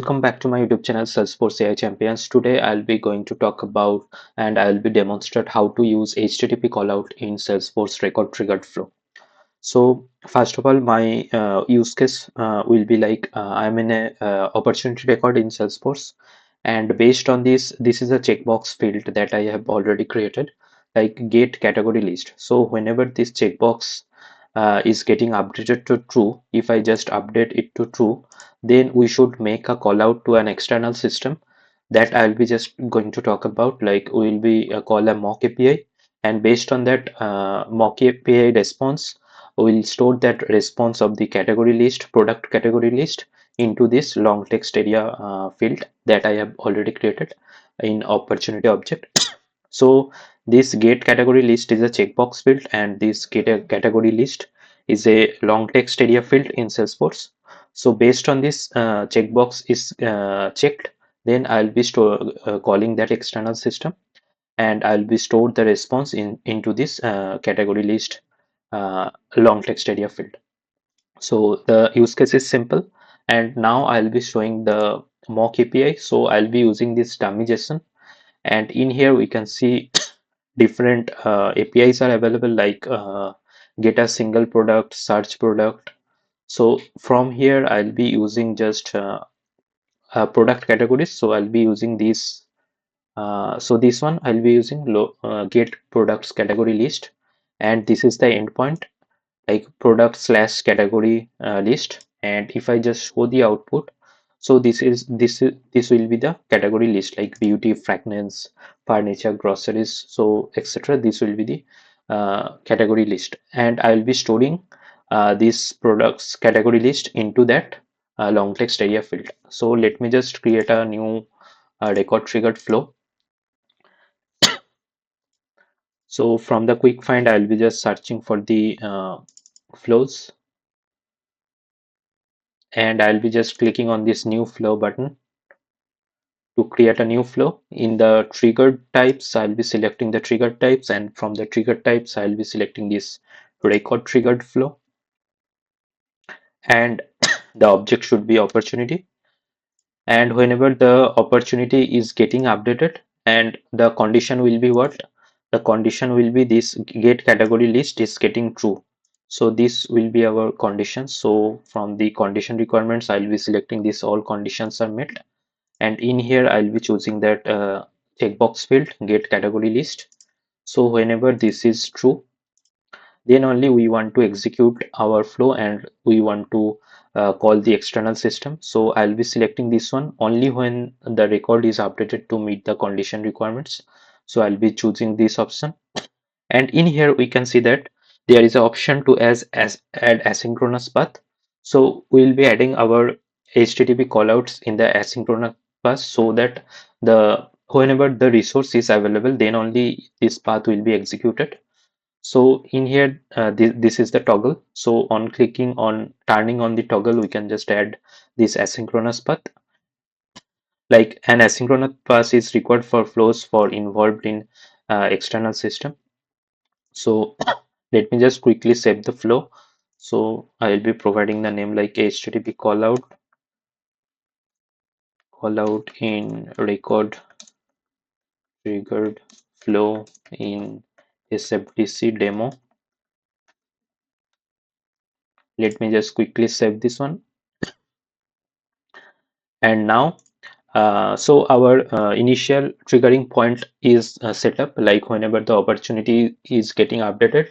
Welcome back to my YouTube channel Salesforce AI Champions. Today I'll be going to talk about and I'll be demonstrate how to use HTTP callout in Salesforce Record-Triggered Flow. So first of all, my use case will be like I'm in a opportunity record in Salesforce, and based on this is a checkbox field that I have already created, like get category list. So whenever this checkbox is getting updated to true, if I just update it to true, then we should make a call out to an external system that I'll be just going to talk about. Like we'll be call a mock API, and based on that mock API response, we'll store that response of the category list, product category list, into this long text area field that I have already created in opportunity object. So this get category list is a checkbox field, and this get a category list is a long text area field in Salesforce. So based on this checkbox is checked, then I'll be calling that external system, and I'll be stored the response into this category list long text area field. So the use case is simple, and now I'll be showing the mock API. So I'll be using this dummy JSON, and in here we can see different APIs are available, like get a single product, search product. So from here I'll be using just product categories. So I'll be using these. So this one I'll be using get products category list, and this is the endpoint, like product slash category list. And if I just show the output, so this will be the category list, like beauty, fragrance, furniture, groceries, so etc. This will be the category list, and I will be storing this products category list into that long text area field. So let me just create a new record triggered flow. So from the quick find, I'll be just searching for the flows, and I'll be just clicking on this new flow button to create a new flow. In the triggered types, I'll be selecting the triggered types, and from the triggered types, I'll be selecting this record triggered flow, and the object should be opportunity. And whenever the opportunity is getting updated, and the condition will be what? The condition will be this get category list is getting true. So this will be our condition. So from the condition requirements, I'll be selecting this all conditions are met, and in here I'll be choosing that checkbox field get category list. So whenever this is true, then only we want to execute our flow, and we want to call the external system. So I'll be selecting this one only when the record is updated to meet the condition requirements. So I'll be choosing this option, and in here we can see that there is an option to add asynchronous path. So we'll be adding our HTTP callouts in the asynchronous path, so that the whenever the resource is available, then only this path will be executed. So in here this is the toggle. So on clicking on turning on the toggle, we can just add this asynchronous path. Like an asynchronous path is required for flows for involved in external system. So let me just quickly save the flow. So I will be providing the name like HTTP callout in record triggered flow in SFDC demo. Let me just quickly save this one. And now so our initial triggering point is set up, like whenever the opportunity is getting updated,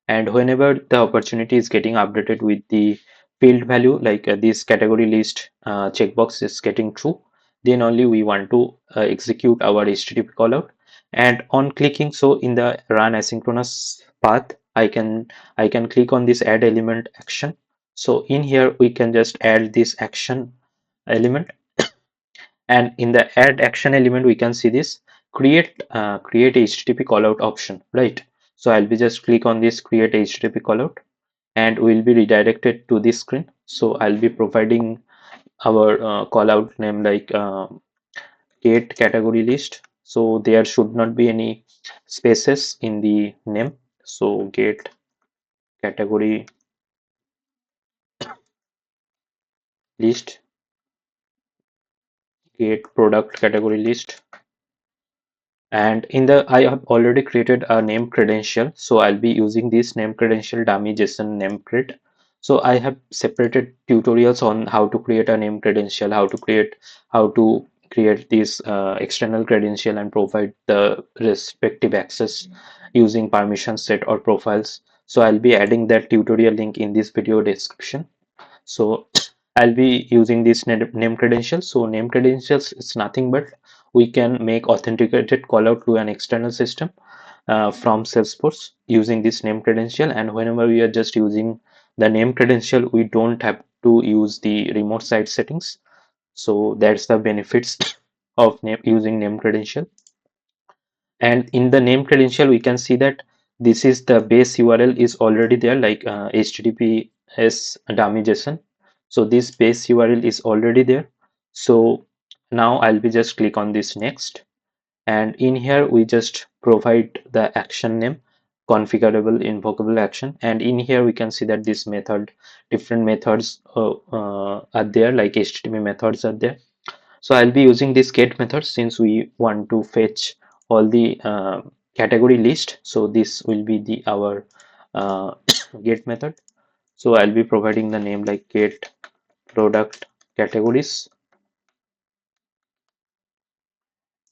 and whenever the opportunity is getting updated with the field value, like this category list checkbox is getting true, then only we want to execute our HTTP callout. And on clicking, so in the run asynchronous path, I can click on this add element action. So in here we can just add this action element, and in the add action element we can see this create HTTP callout option, right? So I'll be just click on this create HTTP callout, and we'll be redirected to this screen. So I'll be providing our callout name like get category list. So there should not be any spaces in the name. So get category list, get product category list. And in the I have already created a name credential, so I'll be using this name credential dummy JSON name cred. So I have separated tutorials on how to create a name credential, how to create this external credential and provide the respective access using permission set or profiles. So I'll be adding that tutorial link in this video description. So I'll be using this name credentials. So name credentials is nothing but we can make authenticated callout to an external system from Salesforce using this name credential. And whenever we are just using the name credential, we don't have to use the remote site settings. So that's the benefits of using name credential. And in the name credential, we can see that this is the base URL is already there, like HTTPS dummy JSON. So this base URL is already there. So now I'll be just click on this next, and in here we just provide the action name, configurable invocable action. And in here we can see that this method, different methods are there, like HTTP methods are there. So I'll be using this get method since we want to fetch all the category list. So this will be the our uh, get method. So I'll be providing the name like get product categories.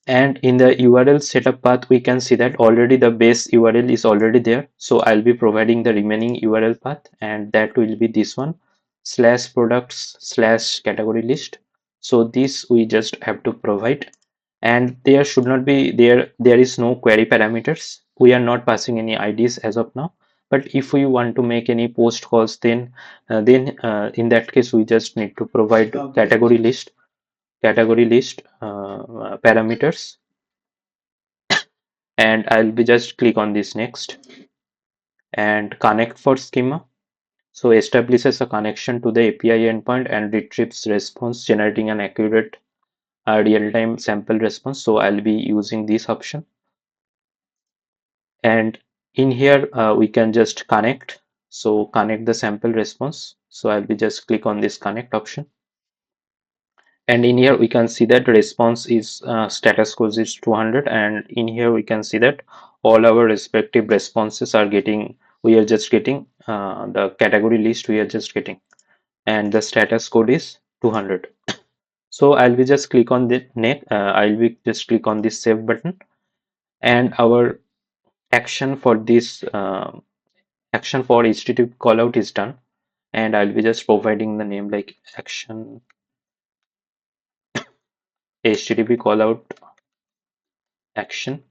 And in the URL setup path, we can see that already the base URL is already there. So I'll be providing the remaining URL path, and that will be this one, slash products slash category list. So this we just have to provide, and there should not be there is no query parameters. We are not passing any IDs as of now. But if we want to make any post calls, then in that case we just need to provide category list parameters. And I'll be just click on this next, and connect for schema. So establishes a connection to the API endpoint and retrieves response, generating an accurate real-time sample response. So I'll be using this option. And in here we can just connect. So connect the sample response. So I'll be just click on this connect option. And in here we can see that response is status code is 200, and in here we can see that all our respective responses are getting, we are just getting the category list we are just getting, and the status code is 200. So I'll be just click on the next, I'll be just click on this save button, and our action for this action for HTTP callout is done. And I'll be just providing the name like action HTTP callout action.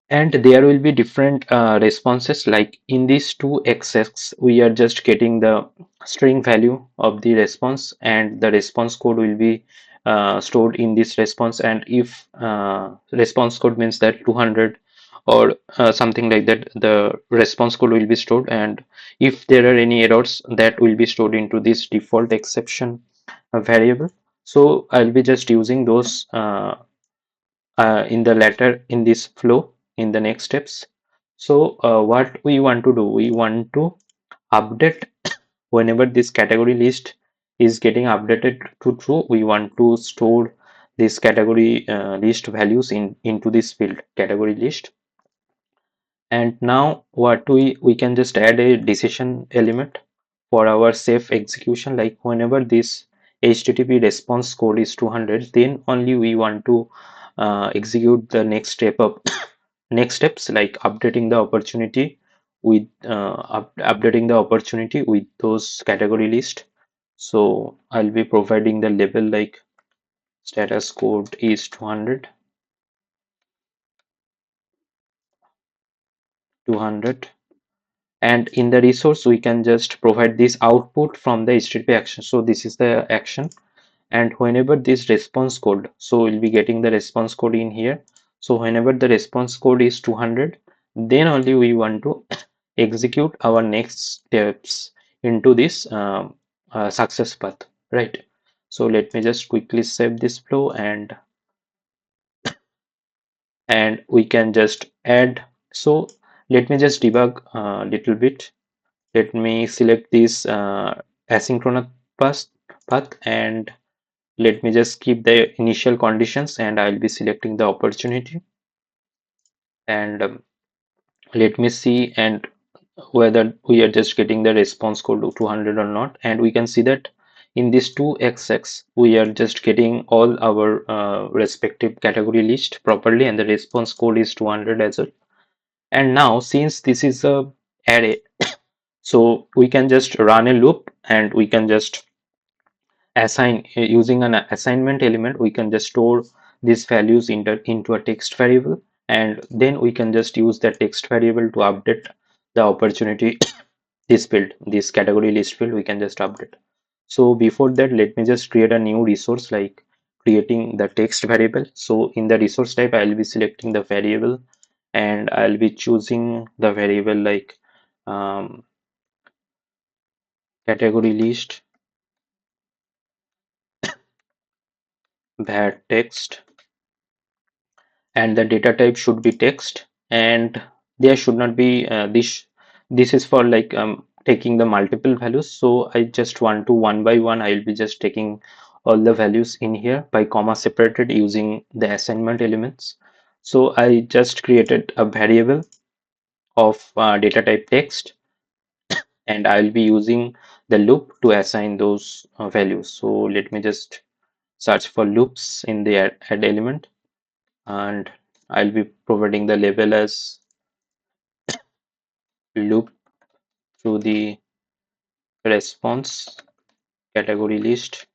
And there will be different responses, like in these two x's we are just getting the string value of the response, and the response code will be stored in this response. And if response code means that 200 or something like that, the response code will be stored. And if there are any errors, that will be stored into this default exception variable. So I'll be just using those in the latter in this flow in the next steps. So what we want to do, we want to update whenever this category list is getting updated to true, we want to store this category list values into this field category list. And now what we can just add a decision element for our safe execution, like whenever this HTTP response code is 200, then only we want to execute the next step of next steps, like updating the opportunity with updating the opportunity with those category list. So I'll be providing the label like status code is 200. And in the resource we can just provide this output from the HTTP action. So this is the action, and whenever this response code, so we'll be getting the response code in here. So whenever the response code is 200, then only we want to execute our next steps into this success path, right? So let me just quickly save this flow, and we can just add. So let me just debug a little bit. Let me select this asynchronous path, and let me just keep the initial conditions and I'll be selecting the opportunity, and let me see and whether we are just getting the response code to 200 or not. And we can see that in this 2xx we are just getting all our respective category list properly, and the response code is 200 as well. And now since this is a array, so we can just run a loop and we can just assign using an assignment element. We can just store these values into a text variable, and then we can just use that text variable to update the opportunity this field, this category list field, we can just update. So before that, let me just create a new resource, like creating the text variable. So in the resource type, I'll be selecting the variable, and I'll be choosing the variable like um, category list var text, and the data type should be text, and there should not be this is for like taking the multiple values. So I just want to one by one I'll be just taking all the values in here by comma separated using the assignment elements. So I just created a variable of data type text, and I'll be using the loop to assign those values. So let me just search for loops in the add element, and I'll be providing the label as loop to the response category list.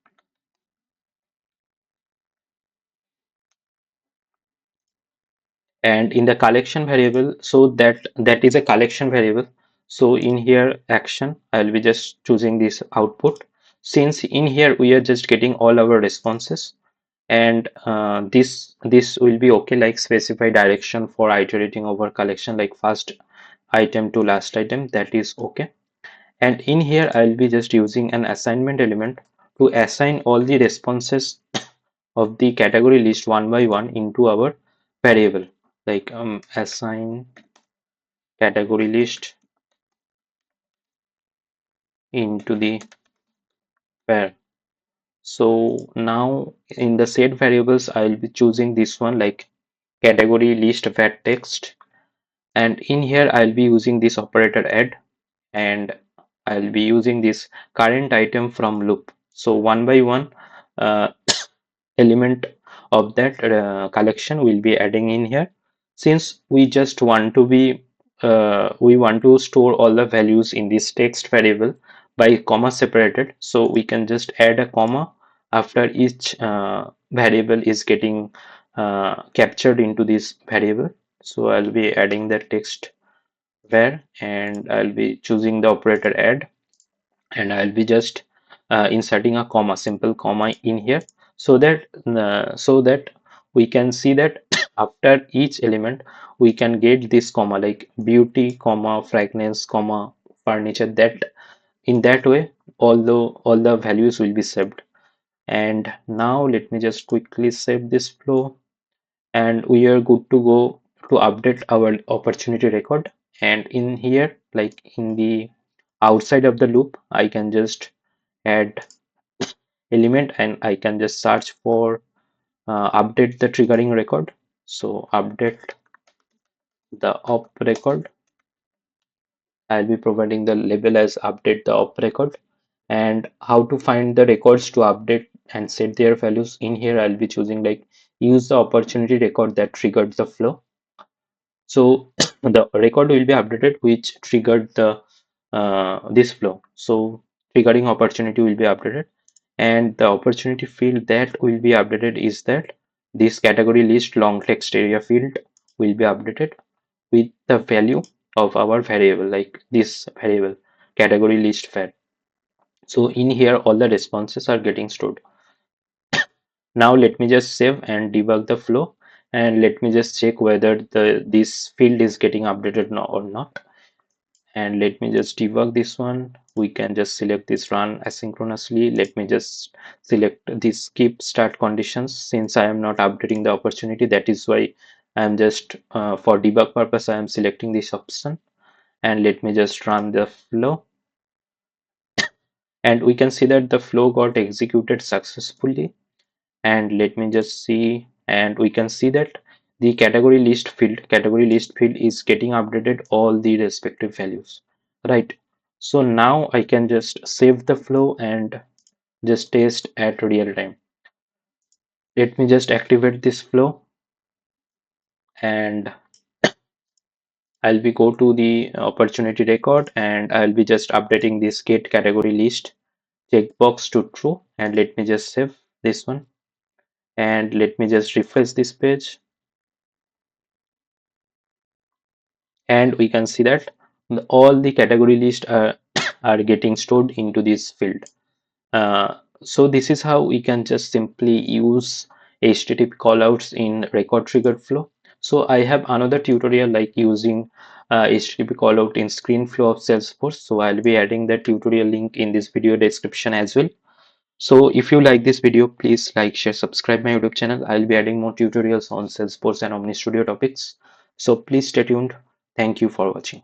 And in the collection variable, so that is a collection variable. So in here action, I'll be just choosing this output. Since in here we are just getting all our responses, and this will be okay, like specify direction for iterating over collection, like first item to last item, that is okay. And in here I'll be just using an assignment element to assign all the responses of the category list one by one into our variable, like assign category list into the var. So now in the set variables I'll be choosing this one, like category list var text, and in here I'll be using this operator add, and I'll be using this current item from loop. So one by one uh, element of that collection will be adding in here. Since we just want to be we want to store all the values in this text variable by comma separated, so we can just add a comma after each variable is getting captured into this variable. So I'll be adding the text var, and I'll be choosing the operator add, and I'll be just inserting a comma, simple comma in here, so that we can see that after each element we can get this comma, like beauty comma fragrance comma furniture, that in that way although all the values will be saved. And now let me just quickly save this flow, and we are good to go to update our opportunity record. And in here, like in the outside of the loop, I can just add element, and I can just search for update the triggering record. So update the op record, I'll be providing the label as update the op record. And how to find the records to update and set their values, in here I'll be choosing like use the opportunity record that triggered the flow. So the record will be updated which triggered the this flow. So triggering opportunity will be updated, and the opportunity field that will be updated is that this category list long text area field will be updated with the value of our variable, like this variable category list var. So in here all the responses are getting stored. Now let me just save and debug the flow, and let me just check whether this field is getting updated now or not. And let me just debug this one. We can just select this run asynchronously. Let me just select this skip start conditions. Since I am not updating the opportunity, that is why I am just for debug purpose I am selecting this option. And let me just run the flow, and we can see that the flow got executed successfully. and let me just see, and we can see that the category list field is getting updated all the respective values, right? So now I can just save the flow and just test at real time. Let me just activate this flow, and I'll be go to the opportunity record, and I'll be just updating this get category list checkbox to true, and let me just save this one, and let me just refresh this page, and we can see that all the category list are, are getting stored into this field. So this is how we can just simply use HTTP callouts in record triggered flow. So I have another tutorial like using HTTP callout in screen flow of Salesforce. So I'll be adding that tutorial link in this video description as well. So if you like this video, please like, share, subscribe my YouTube channel. I'll be adding more tutorials on Salesforce and Omni Studio topics. So please stay tuned. Thank you for watching.